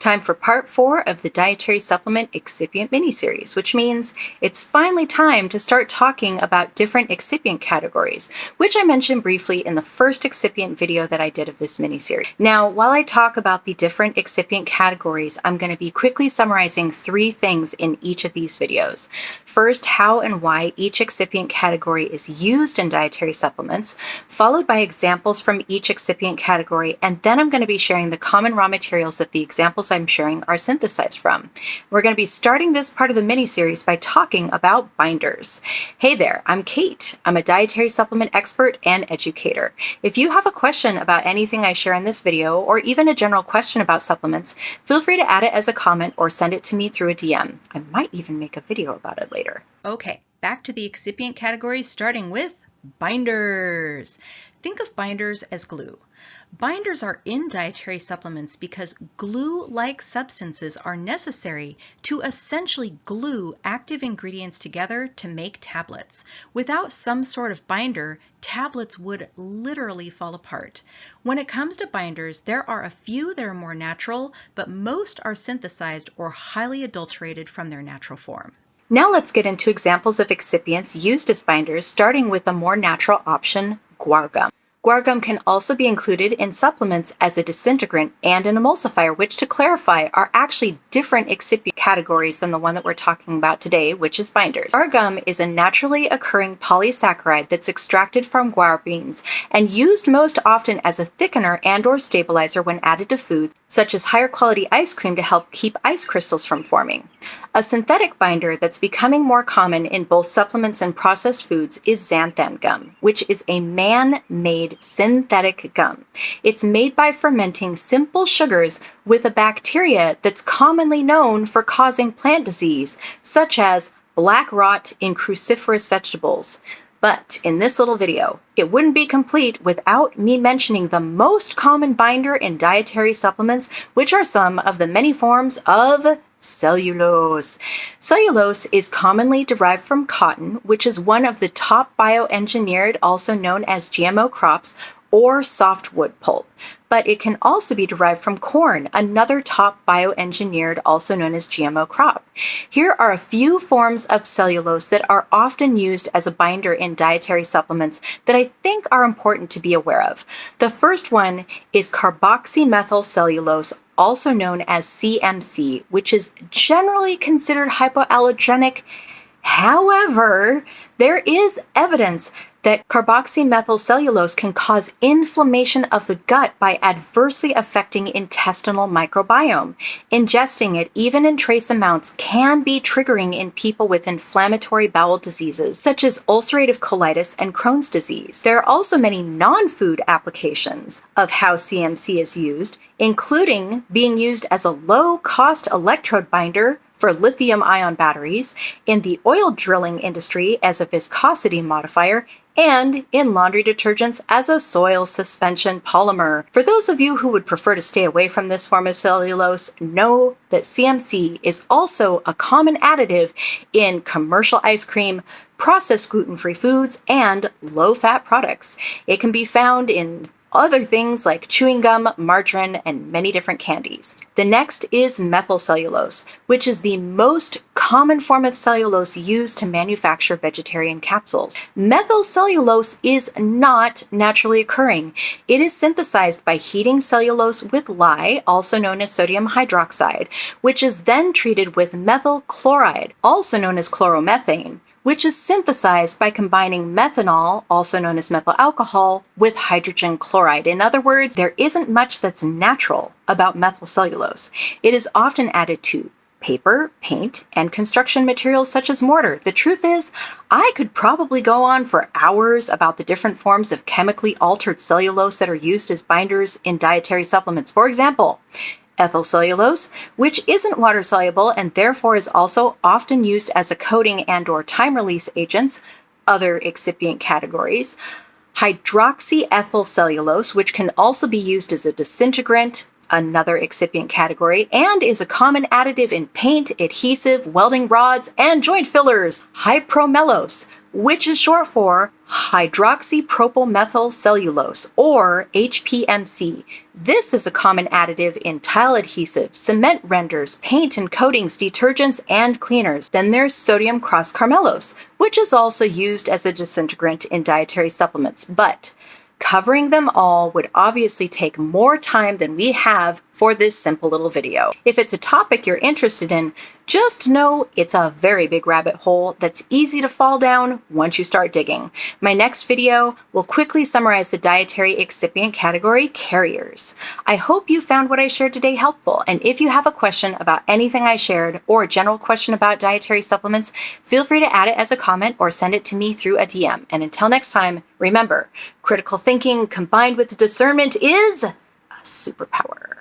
Time for part 4 of the Dietary Supplement Excipient miniseries, which means it's finally time to start talking about different excipient categories, which I mentioned briefly in the first excipient video that I did of this miniseries. Now, while I talk about the different excipient categories, I'm going to be quickly summarizing 3 things in each of these videos. First, how and why each excipient category is used in dietary supplements, followed by examples from each excipient category, and then I'm going to be sharing the common raw materials that the examples I'm sharing are synthesized from. We're going to be starting this part of the mini-series by talking about binders. Hey there, I'm Kate. I'm a dietary supplement expert and educator. If you have a question about anything I share in this video, or even a general question about supplements, feel free to add it as a comment or send it to me through a DM. I might even make a video about it later. Okay, back to the excipient categories, starting with binders. Think of binders as glue. Binders are in dietary supplements because glue-like substances are necessary to essentially glue active ingredients together to make tablets. Without some sort of binder, tablets would literally fall apart. When it comes to binders, there are a few that are more natural, but most are synthesized or highly adulterated from their natural form. Now let's get into examples of excipients used as binders, starting with the more natural option, guar gum. Guar gum can also be included in supplements as a disintegrant and an emulsifier, which, to clarify, are actually different excipient categories than the one that we're talking about today, which is binders. Guar gum is a naturally occurring polysaccharide that's extracted from guar beans and used most often as a thickener and/or stabilizer when added to foods, such as higher quality ice cream to help keep ice crystals from forming. A synthetic binder that's becoming more common in both supplements and processed foods is xanthan gum, which is a man-made synthetic gum. It's made by fermenting simple sugars with a bacteria that's commonly known for causing plant disease, such as black rot in cruciferous vegetables. But in this little video, it wouldn't be complete without me mentioning the most common binder in dietary supplements, which are some of the many forms of cellulose. Cellulose is commonly derived from cotton, which is one of the top bioengineered, also known as GMO crops, or softwood pulp. But it can also be derived from corn, another top bioengineered, also known as GMO crop. Here are a few forms of cellulose that are often used as a binder in dietary supplements that I think are important to be aware of. The first one is carboxymethyl cellulose, also known as CMC, which is generally considered hypoallergenic. However, there is evidence that carboxymethyl cellulose can cause inflammation of the gut by adversely affecting intestinal microbiome. Ingesting it, even in trace amounts, can be triggering in people with inflammatory bowel diseases, such as ulcerative colitis and Crohn's disease. There are also many non-food applications of how CMC is used, including being used as a low-cost electrode binder for lithium-ion batteries, in the oil drilling industry as a viscosity modifier, and in laundry detergents as a soil suspension polymer. For those of you who would prefer to stay away from this form of cellulose, know that CMC is also a common additive in commercial ice cream, processed gluten-free foods, and low-fat products. It can be found in other things like chewing gum, margarine, and many different candies. The next is methyl cellulose, which is the most common form of cellulose used to manufacture vegetarian capsules. Methyl cellulose is not naturally occurring. It is synthesized by heating cellulose with lye, also known as sodium hydroxide, which is then treated with methyl chloride, also known as chloromethane, which is synthesized by combining methanol, also known as methyl alcohol, with hydrogen chloride. In other words, there isn't much that's natural about methyl cellulose. It is often added to paper, paint, and construction materials such as mortar. The truth is, I could probably go on for hours about the different forms of chemically altered cellulose that are used as binders in dietary supplements. For example, ethyl cellulose, which isn't water soluble and therefore is also often used as a coating and/or time release agents, other excipient categories. Hydroxyethyl cellulose, which can also be used as a disintegrant, another excipient category, and is a common additive in paint, adhesive, welding rods, and joint fillers. Hypromellose, which is short for hydroxypropylmethyl cellulose, or HPMC. This is a common additive in tile adhesives, cement renders, paint and coatings, detergents, and cleaners. Then there's sodium cross-carmellose, which is also used as a disintegrant in dietary supplements, but covering them all would obviously take more time than we have for this simple little video. If it's a topic you're interested in, just know it's a very big rabbit hole that's easy to fall down once you start digging. My next video will quickly summarize the dietary excipient category carriers. I hope you found what I shared today helpful, and if you have a question about anything I shared or a general question about dietary supplements, feel free to add it as a comment or send it to me through a DM. And until next time, remember, critical thinking combined with discernment is a superpower.